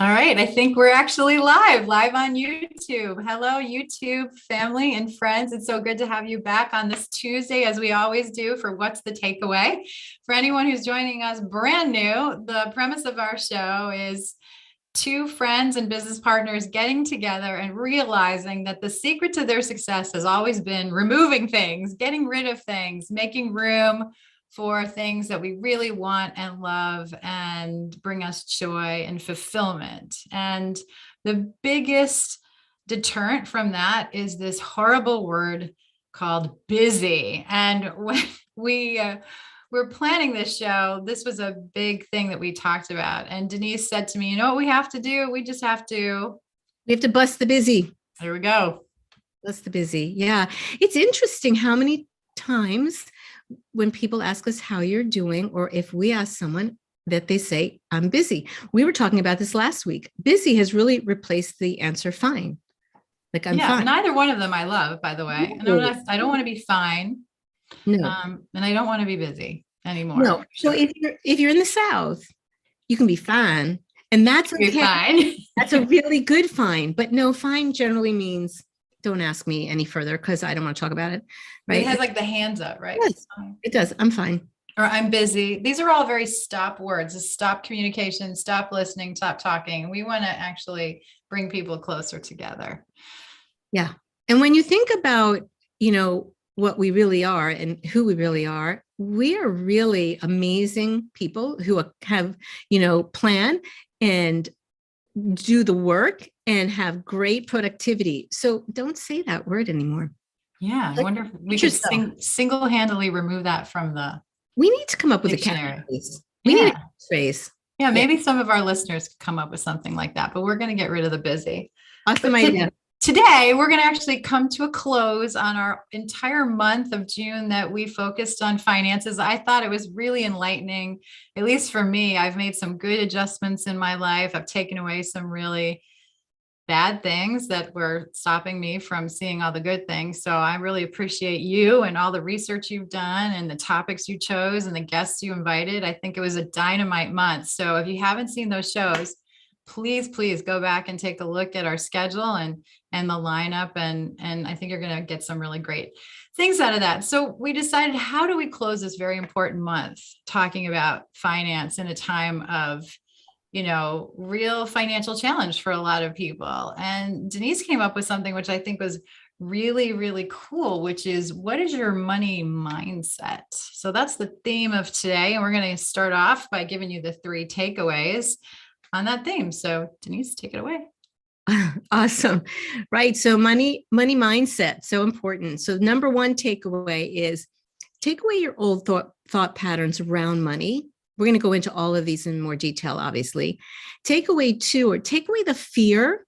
All right, I think we're actually live on YouTube. Hello, YouTube family and friends. It's so good to have you back on this Tuesday, as we always do, for What's the Takeaway? For anyone who's joining us brand new, the premise of our show is two friends and business partners getting together and realizing that the secret to their success has always been removing things, getting rid of things, making room for things that we really want and love and bring us joy and fulfillment. And the biggest deterrent from that is this horrible word called busy. And when we're planning this show, this was a big thing that we talked about. And Denise said to me, you know what we have to do? We just have to. We have to bust the busy. There we go. Bust the busy. Yeah. It's interesting how many times when people ask us how you're doing, or if we ask someone that they say, I'm busy. We were talking about this last week. Busy has really replaced the answer fine. Like I'm fine. Neither one of them I love, by the way. And I don't want to be fine. No. And I don't want to be busy anymore. No. So if you're in the South, you can be fine. And that's okay. Fine. That's a really good fine. But no, fine generally means don't ask me any further because I don't want to talk about it. Right. It has like the hands up, right? Yes, it does. I'm fine. Or I'm busy. These are all very stop words. Stop communication, stop listening, stop talking. We want to actually bring people closer together. Yeah. And when you think about, what we really are and who we really are, we are really amazing people who have, plan and do the work and have great productivity. So don't say that word anymore. Yeah. I wonder if we could single-handedly remove that from the We need to come up with dictionary. a catchphrase. We need a catchphrase. Yeah, maybe some of our listeners could come up with something like that, but we're going to get rid of the busy. Awesome idea. Today, we're going to actually come to a close on our entire month of June that we focused on finances. I thought it was really enlightening, at least for me. I've made some good adjustments in my life. I've taken away some really bad things that were stopping me from seeing all the good things. So I really appreciate you and all the research you've done and the topics you chose and the guests you invited. I think it was a dynamite month. So if you haven't seen those shows, please go back and take a look at our schedule and the lineup. And I think you're going to get some really great things out of that. So we decided, how do we close this very important month talking about finance in a time of, real financial challenge for a lot of people? And Denise came up with something which I think was really, really cool, which is, what is your money mindset? So that's the theme of today. And we're going to start off by giving you the 3 takeaways on that theme. So Denise, take it away. Awesome. Right. So money mindset, so important. So number 1 takeaway is take away your old thought patterns around money. We're going to go into all of these in more detail, obviously. Takeaway 2, or take away the fear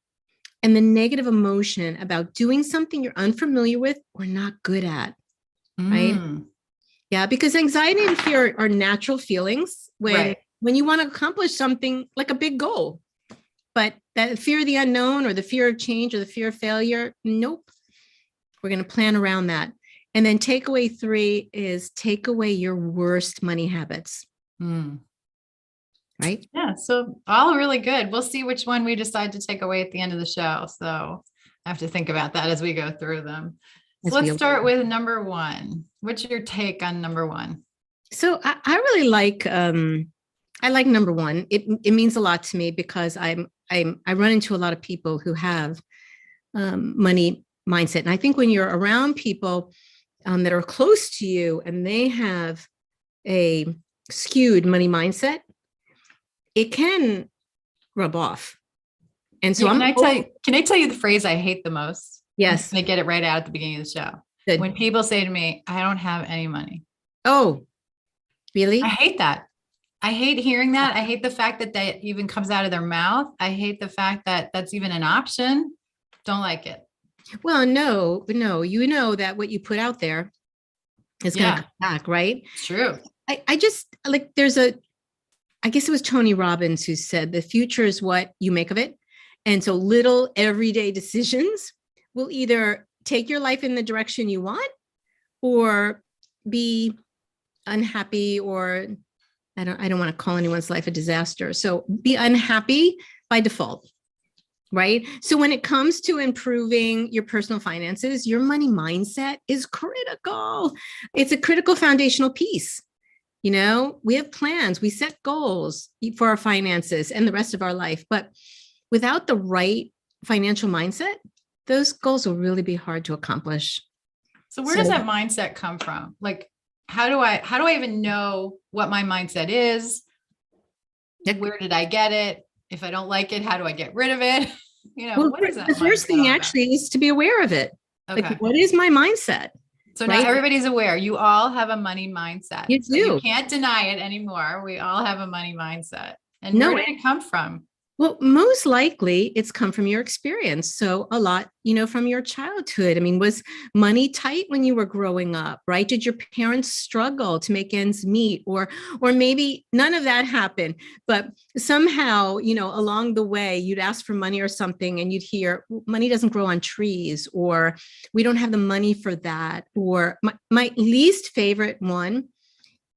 and the negative emotion about doing something you're unfamiliar with or not good at. Right. Yeah. Because anxiety and fear are natural feelings when you want to accomplish something like a big goal. But that fear of the unknown, or the fear of change, or the fear of failure, nope. We're going to plan around that. And then takeaway 3 is take away your worst money habits. Right? Yeah. So all really good. We'll see which one we decide to take away at the end of the show. So I have to think about that as we go through them. So let's start with number 1. What's your take on number 1? So I really like, I like number 1. It means a lot to me because I run into a lot of people who have money mindset. And I think when you're around people that are close to you and they have a skewed money mindset, it can rub off. And so can I tell you the phrase I hate the most? Yes. They get it right out at the beginning of the show. Good. When people say to me, I don't have any money. Oh, really? I hate that. I hate hearing that. I hate the fact that that even comes out of their mouth. I hate the fact that that's even an option. Don't like it. Well, no, that what you put out there is going to come back, right? It's true. I just like, I guess it was Tony Robbins who said the future is what you make of it. And so little everyday decisions will either take your life in the direction you want or be unhappy, or I don't want to call anyone's life a disaster. So be unhappy by default. Right. So when it comes to improving your personal finances, your money mindset is critical. It's a critical foundational piece. You know, we have plans, we set goals for our finances and the rest of our life. But without the right financial mindset, those goals will really be hard to accomplish. So where does that mindset come from? Like, how do I even know what my mindset is? Where did I get it? If I don't like it, how do I get rid of it? You know, well, what is that? The first thing actually is to be aware of it. Okay. Like, what is my mindset? So now everybody's aware. You all have a money mindset. You do. So you can't deny it anymore. We all have a money mindset. And where did it come from? Well, most likely it's come from your experience. So a lot, you know, from your childhood. I mean, was money tight when you were growing up, right? Did your parents struggle to make ends meet? Or maybe none of that happened, but somehow, you know, along the way, you'd ask for money or something and you'd hear money doesn't grow on trees, or we don't have the money for that. Or my least favorite one,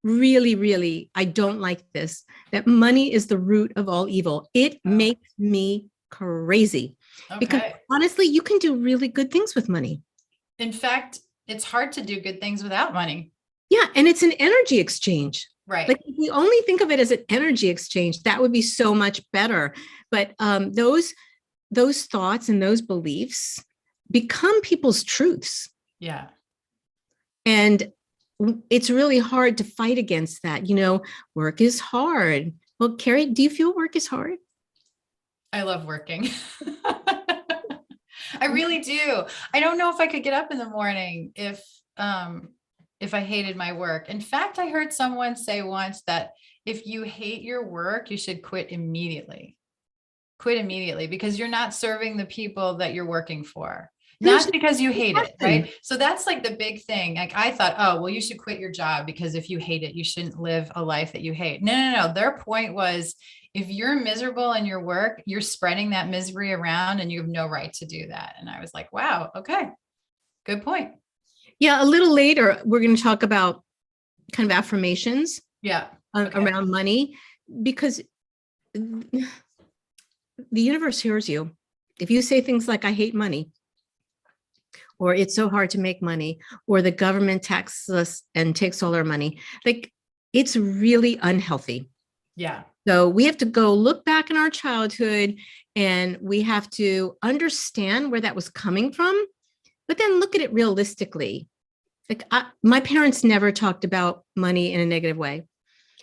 really, I don't like this, that money is the root of all evil. It makes me crazy. Okay. Because honestly, you can do really good things with money. In fact, it's hard to do good things without money. Yeah. And it's an energy exchange. Right. Like, if we only think of it as an energy exchange, that would be so much better. But those thoughts and those beliefs become people's truths. Yeah. And it's really hard to fight against that. You know, work is hard. Well, Carrie, do you feel work is hard? I love working. I really do. I don't know if I could get up in the morning if I hated my work. In fact, I heard someone say once that if you hate your work, you should quit immediately. Quit immediately, because you're not serving the people that you're working for. Not because you hate it, right? So that's like the big thing. Like, I thought, oh, well, you should quit your job because if you hate it, you shouldn't live a life that you hate. No. Their point was, if you're miserable in your work, you're spreading that misery around and you have no right to do that. And I was like, wow, okay, good point. Yeah. A little later, we're going to talk about kind of affirmations. Yeah. Around money, because the universe hears you. If you say things like, I hate money, or it's so hard to make money, or the government taxes us and takes all our money, like, it's really unhealthy. Yeah. So we have to go look back in our childhood and we have to understand where that was coming from, but then look at it realistically. Like, my parents never talked about money in a negative way.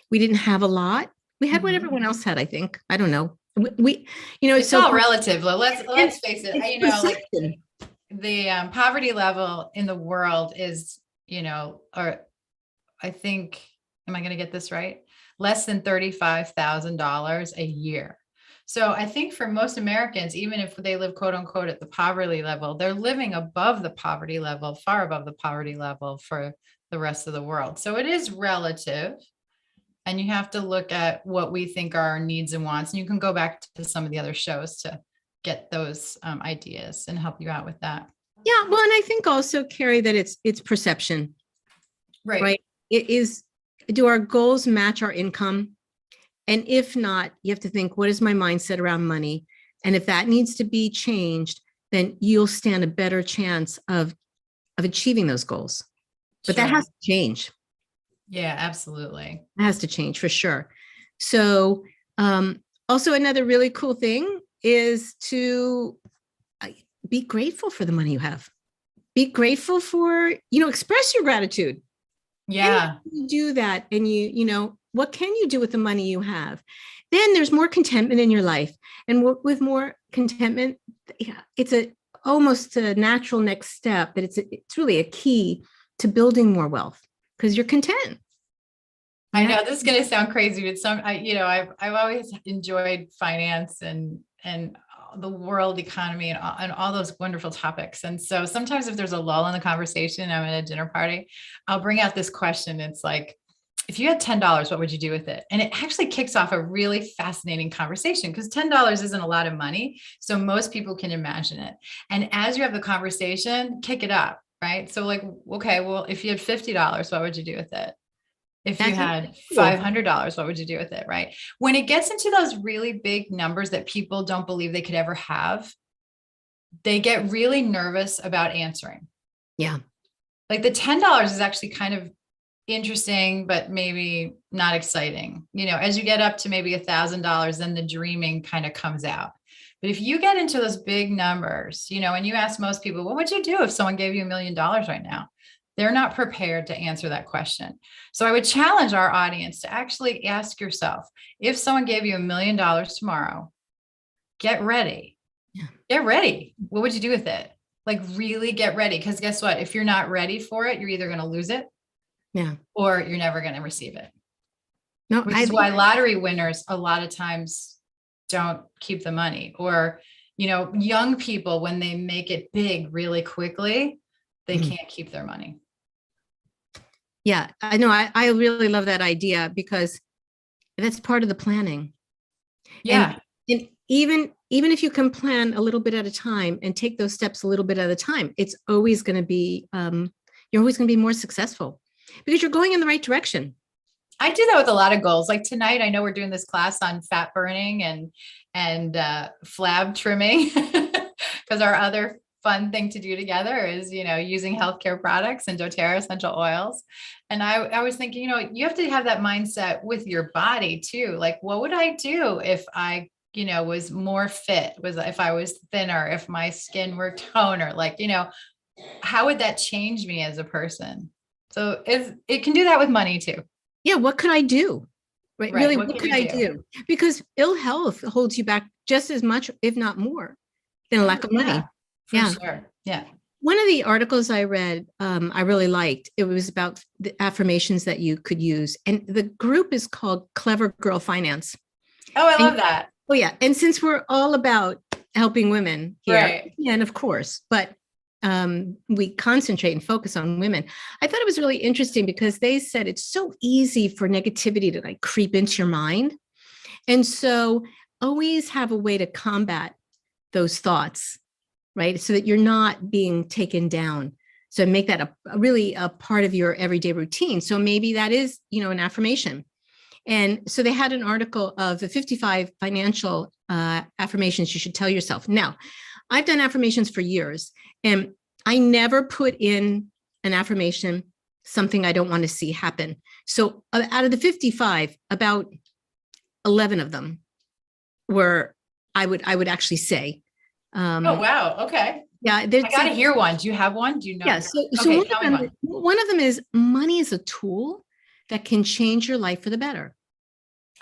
We didn't have a lot. We had what everyone else had, I think. I don't know. We you know, it's all relative. Let's face it. You know, like, the poverty level in the world is, you know, or I think, am I going to get this right? Less than $35,000 a year. So I think for most Americans, even if they live, quote unquote, at the poverty level, they're living above the poverty level, far above the poverty level for the rest of the world. So it is relative. And you have to look at what we think are our needs and wants. And you can go back to some of the other shows to get those ideas and help you out with that. Yeah. Well, and I think also, Carrie, that it's perception, right? It is, do our goals match our income? And if not, you have to think, what is my mindset around money? And if that needs to be changed, then you'll stand a better chance of achieving those goals. But that has to change. Yeah, absolutely. It has to change for sure. So also another really cool thing is to be grateful for the money you have. Be grateful for, you know, express your gratitude. Yeah. And you do that, and you know, what can you do with the money you have? Then there's more contentment in your life. And with more contentment, it's almost a natural next step, but it's really a key to building more wealth, because you're content. I know this is going to sound crazy, but I've always enjoyed finance and the world economy and all those wonderful topics. And so sometimes if there's a lull in the conversation, I'm at a dinner party, I'll bring out this question. It's like, if you had $10, what would you do with it? And it actually kicks off a really fascinating conversation, because $10 isn't a lot of money. So most people can imagine it. And as you have the conversation, kick it up, right? So like, okay, well, if you had $50, what would you do with it? If you That's had cool. $500, what would you do with it? Right. When it gets into those really big numbers that people don't believe they could ever have, they get really nervous about answering. Yeah. Like the $10 is actually kind of interesting, but maybe not exciting. As you get up to maybe $1,000, then the dreaming kind of comes out. But if you get into those big numbers, and you ask most people, what would you do if someone gave you $1 million right now? They're not prepared to answer that question. So I would challenge our audience to actually ask yourself, if someone gave you $1 million tomorrow, get ready. Yeah. Get ready. What would you do with it? Like really get ready. Because guess what? If you're not ready for it, you're either going to lose it, Yeah. or you're never going to receive it. No, Which is why lottery winners a lot of times don't keep the money. Or, young people, when they make it big really quickly, they can't keep their money. Yeah, I know. I really love that idea because that's part of the planning. Yeah. And even if you can plan a little bit at a time and take those steps a little bit at a time, it's always going to be, you're always going to be more successful because you're going in the right direction. I do that with a lot of goals. Like tonight, I know we're doing this class on fat burning and flab trimming because our other fun thing to do together is, using healthcare products and doTERRA essential oils. And I was thinking, you have to have that mindset with your body too. Like, what would I do if I, was more fit, if I was thinner, if my skin were toner, like, how would that change me as a person? So it can do that with money too. Yeah. What could I do? Right. Really, what could I do? Because ill health holds you back just as much, if not more, than a lack of money. Yeah. Sure. Yeah. One of the articles I read, I really liked. It was about the affirmations that you could use. And the group is called Clever Girl Finance. Oh, I love that. Oh, yeah. And since we're all about helping women here, right. And of course, but we concentrate and focus on women. I thought it was really interesting because they said it's so easy for negativity to like creep into your mind. And so always have a way to combat those thoughts, right? So that you're not being taken down. So make that really a part of your everyday routine. So maybe that is, an affirmation. And so they had an article of the 55 financial affirmations you should tell yourself. Now, I've done affirmations for years, and I never put in an affirmation, something I don't want to see happen. So out of the 55, about 11 of them were, I would actually say. Oh, wow. Okay. Yeah. I got to hear one. Do you have one? Do you know? Yeah. So okay, one of them is money is a tool that can change your life for the better.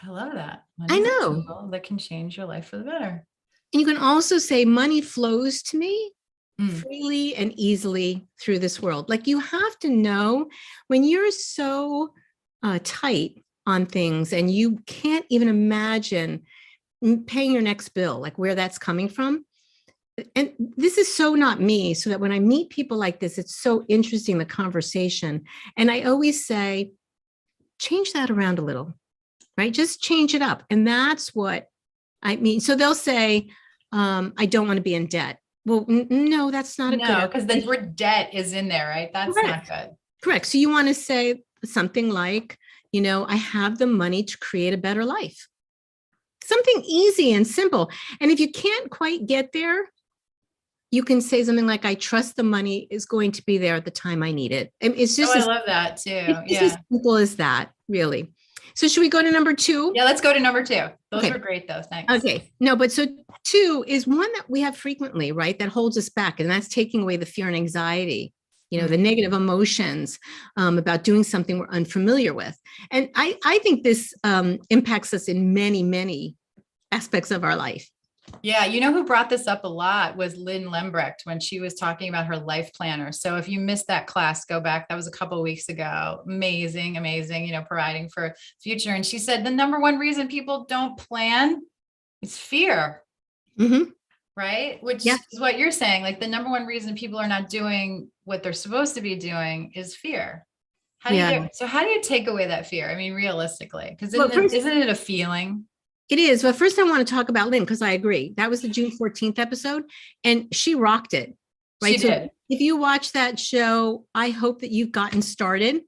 I love that. I know. A tool that can change your life for the better. And you can also say money flows to me freely and easily through this world. Like you have to know when you're so tight on things and you can't even imagine paying your next bill, like where that's coming from. And this is so not me, so that when I meet people like this, it's so interesting, the conversation. And I always say, change that around a little, right? Just change it up. And that's what I mean. So they'll say, I don't want to be in debt. Well, no, that's not a good. No, because the word debt is in there, right? That's Correct. not good. Correct. So you want to say something like, I have the money to create a better life. Something easy and simple. And if you can't quite get there, you can say something like, I trust the money is going to be there at the time I need it. And it's just, I love that too. It's as simple as that, really. So should we go to number 2? Yeah, let's go to number 2. Those were great though. Thanks. Okay. No, but so 2 is one that we have frequently, right? That holds us back. And that's taking away the fear and anxiety, the negative emotions about doing something we're unfamiliar with. And I think this impacts us in many, many aspects of our life. Yeah. Who brought this up a lot was Lynn Lembrecht when she was talking about her life planner. So if you missed that class, go back. That was a couple of weeks ago. Amazing, providing for future. And she said the number one reason people don't plan is fear. Mm-hmm. Right? Which is what you're saying. Like the number one reason people are not doing what they're supposed to be doing is fear. How do you take away that fear? I mean, realistically, because isn't it a feeling? It is. Well, first I want to talk about Lynn, because I agree. That was the June 14th episode, and she rocked it. Right. She did. If you watch that show, I hope that you've gotten started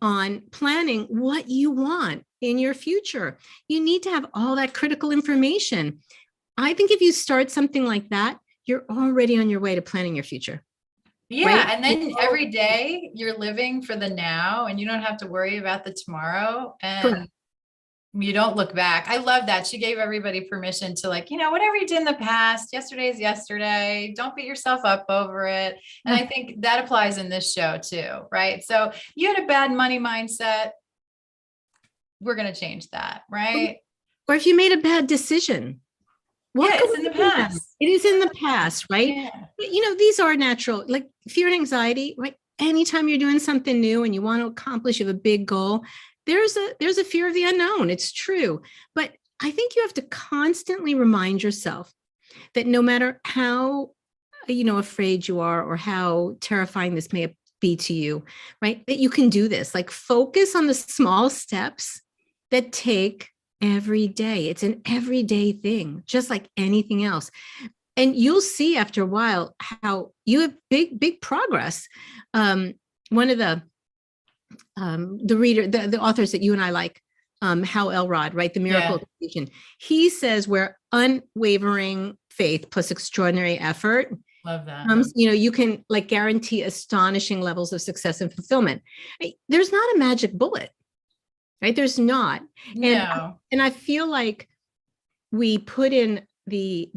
on planning what you want in your future. You need to have all that critical information. I think if you start something like that, you're already on your way to planning your future. Yeah. Right? And then every day you're living for the now and you don't have to worry about the tomorrow. Correct. And you don't look back. I love that. She gave everybody permission to, like, whatever you did in the past, yesterday is yesterday. Don't beat yourself up over it. And I think that applies in this show too, right? So you had a bad money mindset. We're going to change that, right? Or if you made a bad decision, yeah, it's in the past. It is in the past, right? Yeah. But, these are natural, like fear and anxiety, right? Anytime you're doing something new and you want to accomplish, you have a big goal, there's a fear of the unknown. It's true. But I think you have to constantly remind yourself that no matter how, afraid you are or how terrifying this may be to you, right? That you can do this. Like, focus on the small steps that take every day. It's an everyday thing, just like anything else. And you'll see after a while how you have big progress. One of the authors that you and I like, Hal Elrod, right? The Miracle Equation. He says where unwavering faith plus extraordinary effort. Love that. You can like guarantee astonishing levels of success and fulfillment. There's not a magic bullet, right? There's not. No. And I feel like we put in the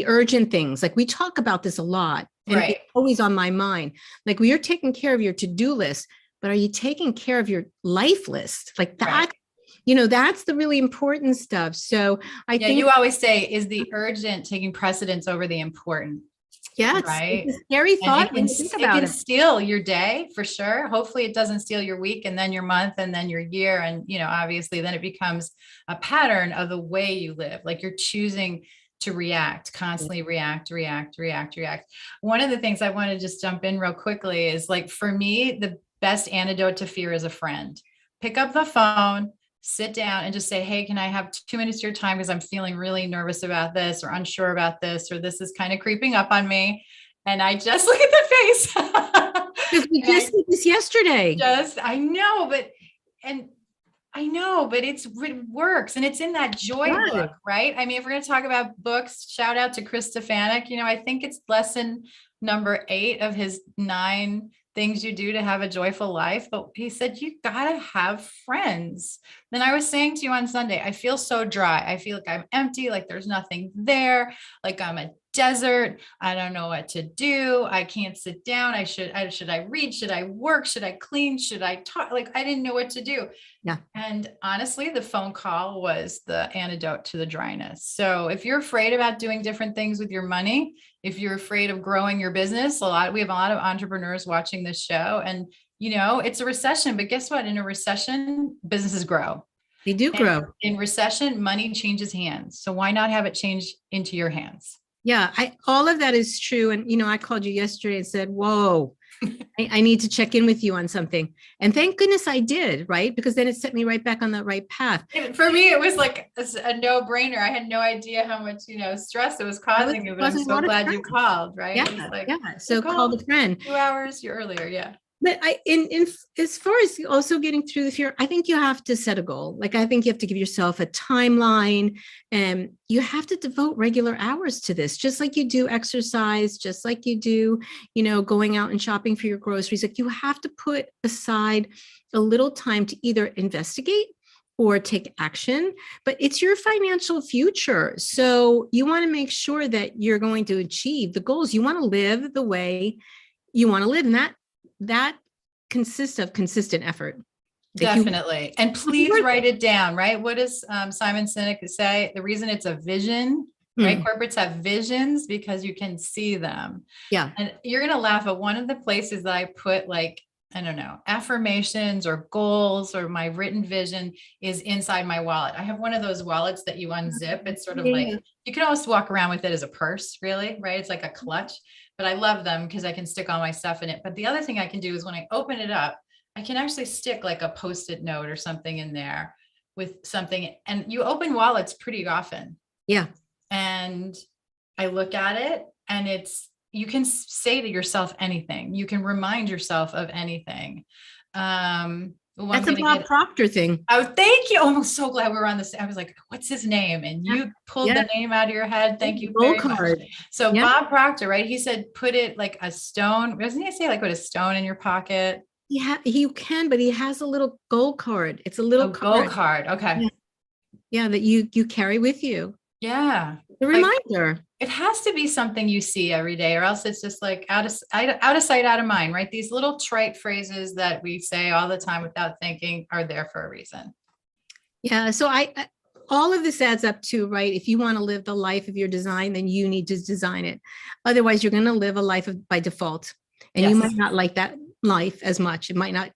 urgent things. Like, we talk about this a lot, and right. It's always on my mind. Like, you're taking care of your to-do list, but are you taking care of your life list? Like that, right. That's the really important stuff. So I think you always say, is the urgent taking precedence over the important? Yes, right. It's a scary thought when you think about it. It can steal your day for sure. Hopefully it doesn't steal your week and then your month and then your year. And, obviously then it becomes a pattern of the way you live. Like, you're choosing to constantly react. One of the things I want to just jump in real quickly is, like, for me, the best antidote to fear is a friend. Pick up the phone, sit down and just say, hey, can I have 2 minutes of your time? Because I'm feeling really nervous about this or unsure about this, or this is kind of creeping up on me. And I just look at the face. Because we just did this yesterday. I know, but it works. And it's in that joy book, right? I mean, if we're going to talk about books, shout out to Chris Stefanik. I think it's lesson number 8 of his 9 things you do to have a joyful life. But he said, you gotta have friends. Then I was saying to you on Sunday, I feel so dry. I feel like I'm empty, like there's nothing there. Like I'm a desert. I don't know what to do. I can't sit down. Should I read? Should I work? Should I clean? Should I talk? Like, I didn't know what to do. Yeah. And honestly, the phone call was the antidote to the dryness. So if you're afraid about doing different things with your money, if you're afraid of growing your business, we have a lot of entrepreneurs watching this show, and it's a recession, but guess what? In a recession, businesses grow. They do grow. In recession, money changes hands. So why not have it change into your hands? Yeah, all of that is true. And, I called you yesterday and said, whoa, I need to check in with you on something. And thank goodness I did, right? Because then it set me right back on the right path. For me, it was like a no-brainer. I had no idea how much, stress it was causing me, but I'm so glad you called, right? Yeah. So call the friend. 2 hours earlier. Yeah. But as far as also getting through the fear, I think you have to set a goal. Like, I think you have to give yourself a timeline, and you have to devote regular hours to this, just like you do exercise, just like you do, going out and shopping for your groceries. Like, you have to put aside a little time to either investigate or take action, but it's your financial future. So you want to make sure that you're going to achieve the goals. You want to live the way you want to live, and that consists of consistent effort. Definitely. And please write it down, right? What does Simon Sinek say? The reason it's a vision, right? Corporates have visions because you can see them. Yeah. And you're going to laugh at one of the places that I put, like, I don't know, affirmations or goals or my written vision is inside my wallet. I have one of those wallets that you unzip. It's sort of like, you can almost walk around with it as a purse, really, right? It's like a clutch. But I love them because I can stick all my stuff in it. But the other thing I can do is when I open it up, I can actually stick like a Post-it note or something in there with something. And you open wallets pretty often. Yeah. And I look at it, and you can say to yourself anything. You can remind yourself of anything. I'm That's a gonna Bob get. Proctor thing. Oh, thank you. Oh, I'm so glad we were on this. I was like, what's his name? And Yeah. you pulled Yeah. the name out of your head. Thank you Gold very much. card. So Yeah. Bob Proctor, right? He said, put it like a stone. Doesn't he say like put a stone in your pocket? He can, but he has a little gold card. It's a little Oh, gold card. card. Okay. Yeah. Yeah, that you carry with you. Yeah. The Like reminder. it has to be something you see every day, or else it's just like out of sight, out of mind, right? These little trite phrases that we say all the time without thinking are there for a reason. Yeah. So all of this adds up to, right? If you want to live the life of your design, then you need to design it. Otherwise, you're going to live a life by default, and you Yes. might not like that life as much. It might not,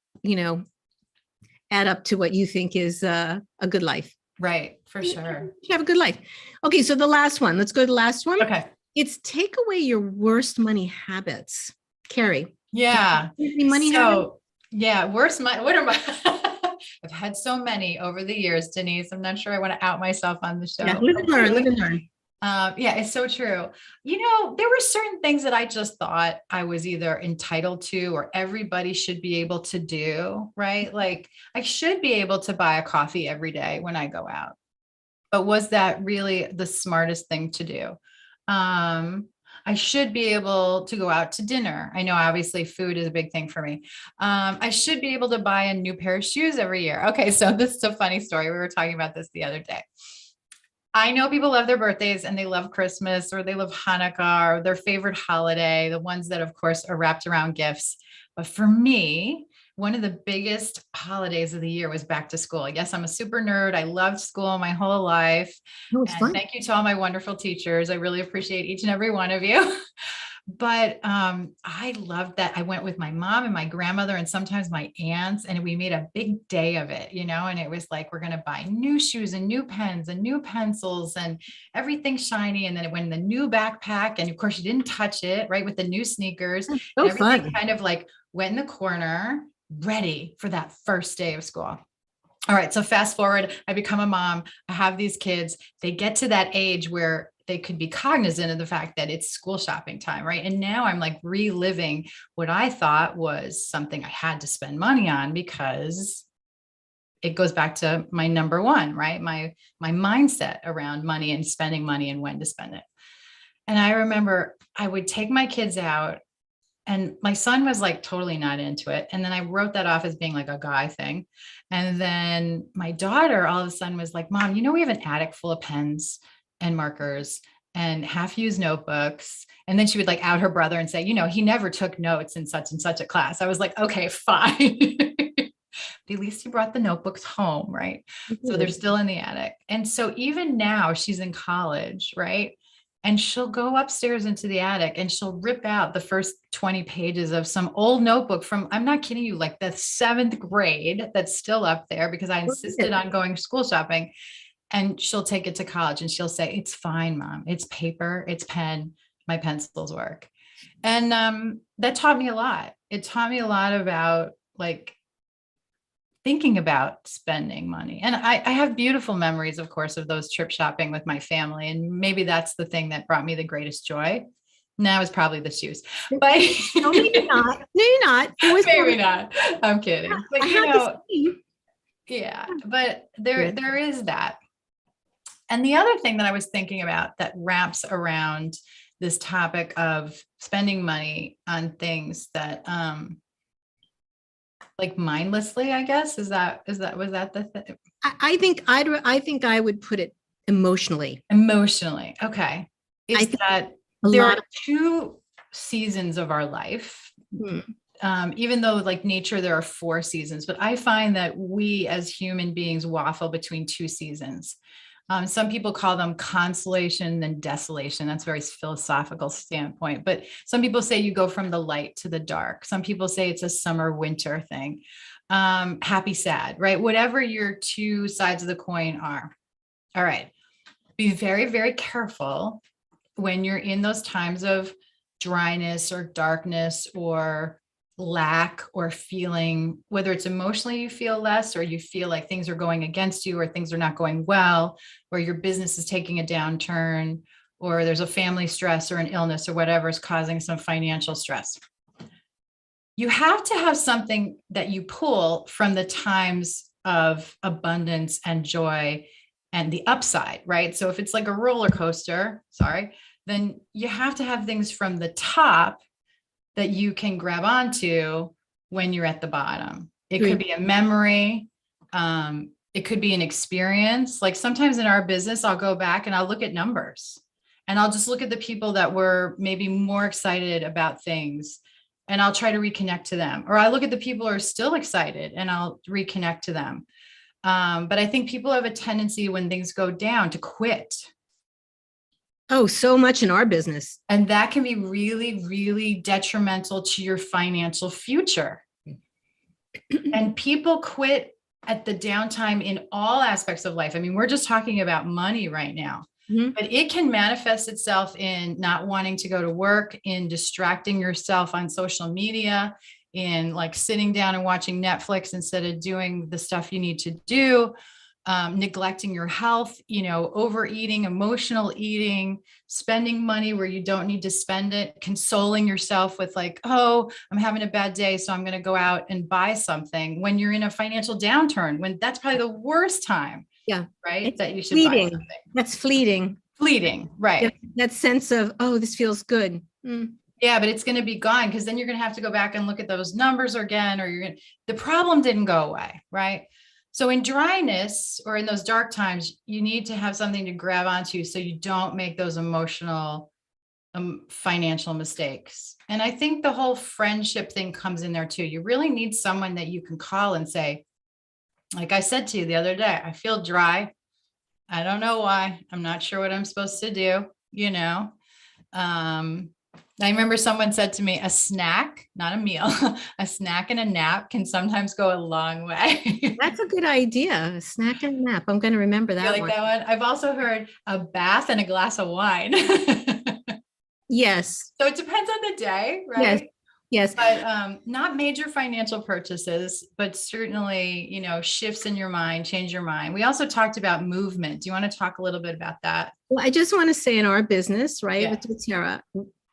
add up to what you think is a good life. Right. For sure. You have a good life. Okay. So the last one, let's go to the last one. Okay. It's take away your worst money habits. Carrie. Yeah. Any money habits? So yeah, worst my what are my I've had so many over the years, Denise. I'm not sure I want to out myself on the show. Yeah, live and learn, live and learn. Yeah, it's so true. There were certain things that I just thought I was either entitled to or everybody should be able to do, right? Like I should be able to buy a coffee every day when I go out. But was that really the smartest thing to do? I should be able to go out to dinner. I know obviously food is a big thing for me. I should be able to buy a new pair of shoes every year. Okay, so this is a funny story. We were talking about this the other day. I know people love their birthdays and they love Christmas or they love Hanukkah or their favorite holiday, the ones that, of course, are wrapped around gifts. But for me, one of the biggest holidays of the year was back to school. Yes, I'm a super nerd. I loved school my whole life. No, it's And fun. thank you to all my wonderful teachers. I really appreciate each and every one of you. But I loved that. I went with my mom and my grandmother and sometimes my aunts, and we made a big day of it, and it was like, we're going to buy new shoes and new pens and new pencils and everything shiny. And then it went in the new backpack. And of course, you didn't touch it, right? With the new sneakers. So And everything fun. kind of like went in the corner, ready for that first day of school. All right. So fast forward, I become a mom. I have these kids. They get to that age where they could be cognizant of the fact that it's school shopping time, right? And now I'm like reliving what I thought was something I had to spend money on because it goes back to my number one, right? My mindset around money and spending money and when to spend it. And I remember I would take my kids out and my son was like totally not into it. And then I wrote that off as being like a guy thing. And then my daughter all of a sudden was like, Mom, we have an attic full of pens and markers and half-used notebooks. And then she would like out her brother and say, he never took notes in such and such a class. I was like, okay, fine. But at least he brought the notebooks home, right? So they're still in the attic. And so even now she's in college, right? And she'll go upstairs into the attic and she'll rip out the first 20 pages of some old notebook from, I'm not kidding you, like the 7th grade that's still up there because I insisted on going school shopping. And she'll take it to college and she'll say, it's fine, Mom. It's paper, it's pen, my pencils work. And that taught me a lot. It taught me a lot about like thinking about spending money. And I have beautiful memories, of course, of those trip shopping with my family. And maybe that's the thing that brought me the greatest joy. Now is probably the shoes, but no, maybe not. No, you're not. It was maybe not. I'm kidding. But yeah, but there is that. And the other thing that I was thinking about that wraps around this topic of spending money on things that like mindlessly, I guess, was that the thing? I think I would put it emotionally. Emotionally. Okay. Is that there are 2 seasons of our life. Even though like nature, there are 4 seasons, but I find that we as human beings waffle between 2 seasons. Some people call them consolation and desolation. That's a very philosophical standpoint. But some people say you go from the light to the dark. Some people say it's a summer winter thing. Happy, sad, right? Whatever your 2 sides of the coin are. All right. Be very, very careful when you're in those times of dryness or darkness or lack or feeling, whether it's emotionally you feel less or you feel like things are going against you or things are not going well, or your business is taking a downturn, or there's a family stress or an illness or whatever is causing some financial stress. you have to have something that you pull from the times of abundance and joy and the upside, right? So if it's like a roller coaster, sorry, then you have to have things from the top that you can grab onto when you're at the bottom. It could be a memory. It could be an experience. Like sometimes in our business, I'll go back and I'll look at numbers and I'll just look at the people that were maybe more excited about things and I'll try to reconnect to them. Or I look at the people who are still excited and I'll reconnect to them. But I think people have a tendency when things go down to quit. Oh, so much in our business. And that can be really, really detrimental to your financial future. And people quit at the downtime in all aspects of life. I mean, we're just talking about money right now, but it can manifest itself in not wanting to go to work, in distracting yourself on social media, in like sitting down and watching Netflix instead of doing the stuff you need to do. Neglecting your health, overeating, emotional eating, spending money where you don't need to spend it, consoling yourself with like, oh, I'm having a bad day, so I'm going to go out and buy something when you're in a financial downturn, when that's probably the worst time. Yeah. Right. It's that you should fleeting. buy something. That's fleeting. Fleeting. Right. That sense of, oh, this feels good. Yeah, but it's going to be gone because then you're going to have to go back and look at those numbers again, or the problem didn't go away. Right. So in dryness or in those dark times, you need to have something to grab onto so you don't make those emotional, financial mistakes. And I think the whole friendship thing comes in there too. You really need someone that you can call and say, like I said to you the other day, I feel dry. I don't know why. I'm not sure what I'm supposed to do. I remember someone said to me, a snack, not a meal, a snack and a nap can sometimes go a long way. That's a good idea. A snack and a nap. I'm going to remember that one. That one. I've also heard a bath and a glass of wine. Yes. So it depends on the day, right? Yes. But not major financial purchases, but certainly, shifts in your mind, change your mind. We also talked about movement. Do you want to talk a little bit about that? Well, I just want to say in our business, right, with doTERRA,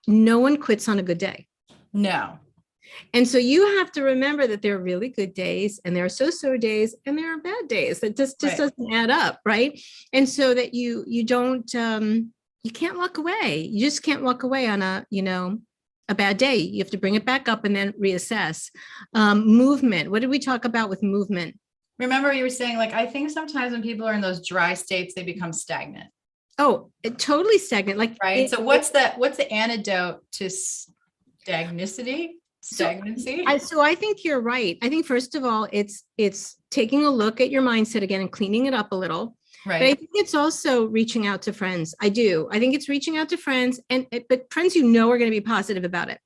no one quits on a good day. No. And so you have to remember that there are really good days and there are so-so days and there are bad days. That just doesn't add up, right? And so that you don't, you can't walk away. You just can't walk away on a bad day. You have to bring it back up and then reassess. Movement. What did we talk about with movement? Remember you were saying, like, I think sometimes when people are in those dry states, they become stagnant. Oh, totally stagnant. Like, right. So what's the antidote to stagnancy? So I think you're right. I think first of all, it's taking a look at your mindset again and cleaning it up a little. Right. But I think it's also reaching out to friends. I think it's reaching out to friends but friends are going to be positive about it.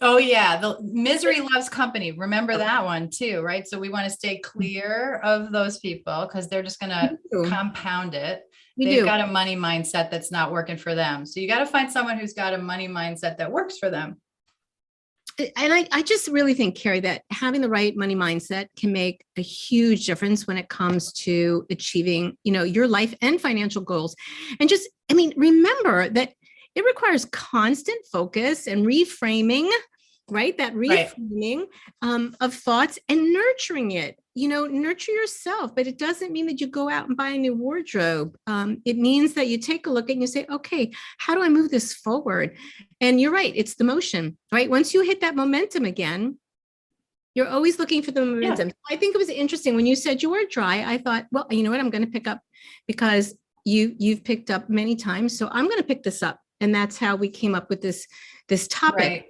Oh yeah. The misery loves company. Remember that one too, right? So we want to stay clear of those people because they're just going to compound it. They've got a money mindset that's not working for them. So you got to find someone who's got a money mindset that works for them. And I just really think, Carrie, that having the right money mindset can make a huge difference when it comes to achieving, your life and financial goals. And remember that it requires constant focus and reframing, right? That reframing of thoughts and nurturing it. Nurture yourself, but it doesn't mean that you go out and buy a new wardrobe. It means that you take a look and you say, okay, how do I move this forward? And you're right. It's the motion, right? Once you hit that momentum again, you're always looking for the momentum. Yeah. I think it was interesting when you said you were dry. I thought, well, you know what? I'm going to pick up because you've picked up many times. So I'm going to pick this up. And that's how we came up with this topic. Right.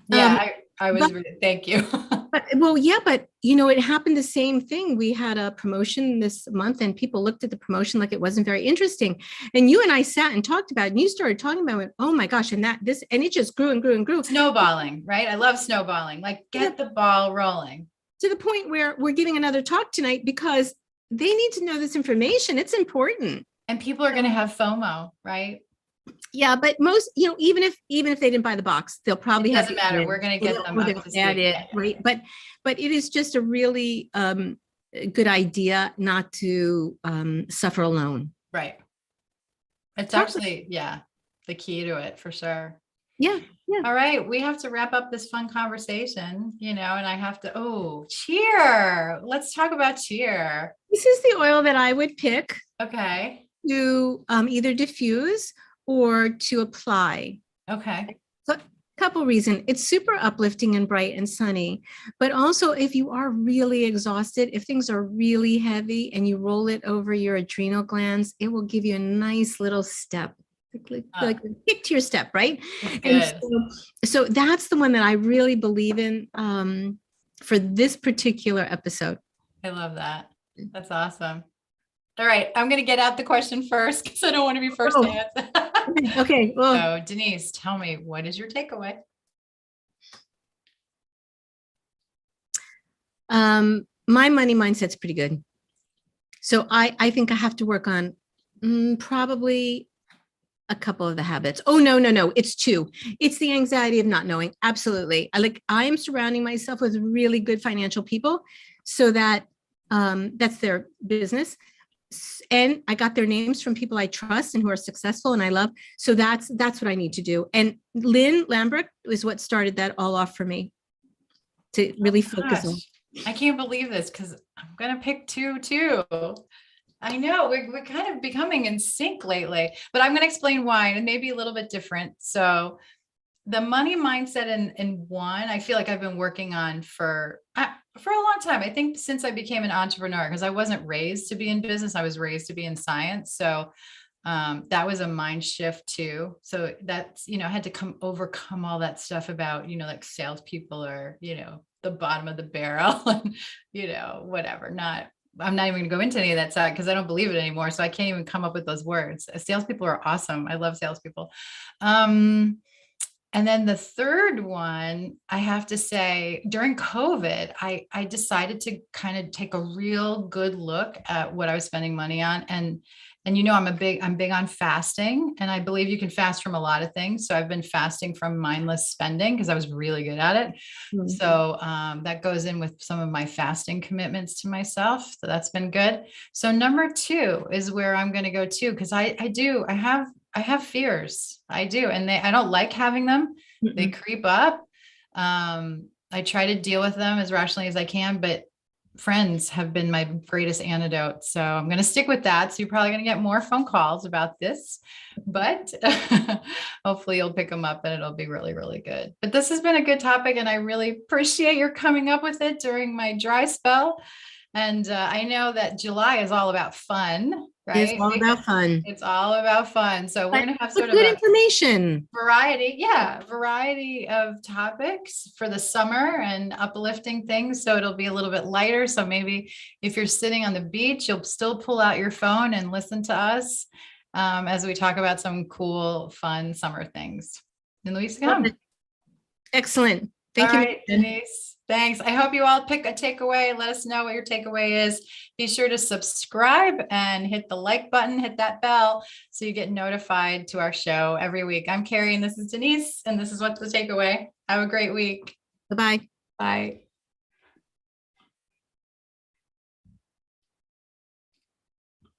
Yeah, I was thank you. But it happened the same thing. We had a promotion this month and people looked at the promotion like it wasn't very interesting. And you and I sat and talked about it and you started talking about it. Oh my gosh. And it just grew and grew and grew. Snowballing, right? I love snowballing. Like get the ball rolling. To the point where we're giving another talk tonight because they need to know this information. It's important. And people are going to have FOMO, right? Yeah, but most, even if they didn't buy the box, they'll probably have. It doesn't matter. We're going to get them at it, right? But it is just a really good idea not to suffer alone. Right. It's actually, the key to it for sure. Yeah. Yeah. All right, we have to wrap up this fun conversation, and I have to, cheer. Let's talk about cheer. This is the oil that I would pick Okay. to either diffuse or to apply. Okay. So, couple reasons. It's super uplifting and bright and sunny, but also if you are really exhausted, if things are really heavy and you roll it over your adrenal glands, it will give you a nice little step. Like a kick to your step, right? And Good. so that's the one that I really believe in for this particular episode. I love that. That's awesome. All right, I'm going to get out the question first because I don't want to be first to answer. Okay. Well, so Denise, tell me, what is your takeaway? My money mindset's pretty good. So I think I have to work on probably a couple of the habits. Oh, no. It's two. It's the anxiety of not knowing. Absolutely. I am surrounding myself with really good financial people so that that's their business. And I got their names from people I trust and who are successful and I love. So that's what I need to do. And Lynn Lambert is what started that all off for me to really focus on. I can't believe this because I'm going to pick two too. I know we're kind of becoming in sync lately, but I'm going to explain why and maybe a little bit different. So the money mindset in one, I feel like I've been working on for a long time. I think since I became an entrepreneur, because I wasn't raised to be in business, I was raised to be in science. So that was a mind shift too. So that's, I had to overcome all that stuff about, like salespeople are, the bottom of the barrel and, whatever, I'm not even going to go into any of that side because I don't believe it anymore. So I can't even come up with those words. Salespeople are awesome. I love salespeople. And then the third one, I have to say, during COVID, I decided to kind of take a real good look at what I was spending money on. And I'm big on fasting, and I believe you can fast from a lot of things. So I've been fasting from mindless spending because I was really good at it. Mm-hmm. So that goes in with some of my fasting commitments to myself. So that's been good. So number 2 is where I'm going to go to, because I have fears. I do. And I don't like having them. Mm-mm. They creep up. I try to deal with them as rationally as I can, but friends have been my greatest antidote. So I'm going to stick with that. So you're probably going to get more phone calls about this, but hopefully you'll pick them up and it'll be really, really good. But this has been a good topic and I really appreciate your coming up with it during my dry spell. And I know that July is all about fun, right? It's all about fun. It's all about fun. So we're going to have sort of good information. Variety of topics for the summer and uplifting things. So it'll be a little bit lighter. So maybe if you're sitting on the beach, you'll still pull out your phone and listen to us as we talk about some cool, fun summer things in the weeks to come. Excellent. Thank you, right, Denise. Thanks. I hope you all pick a takeaway. Let us know what your takeaway is. Be sure to subscribe and hit the like button, hit that bell so you get notified to our show every week. I'm Carrie and this is Denise, and this is What's the Takeaway. Have a great week. Bye-bye. Bye.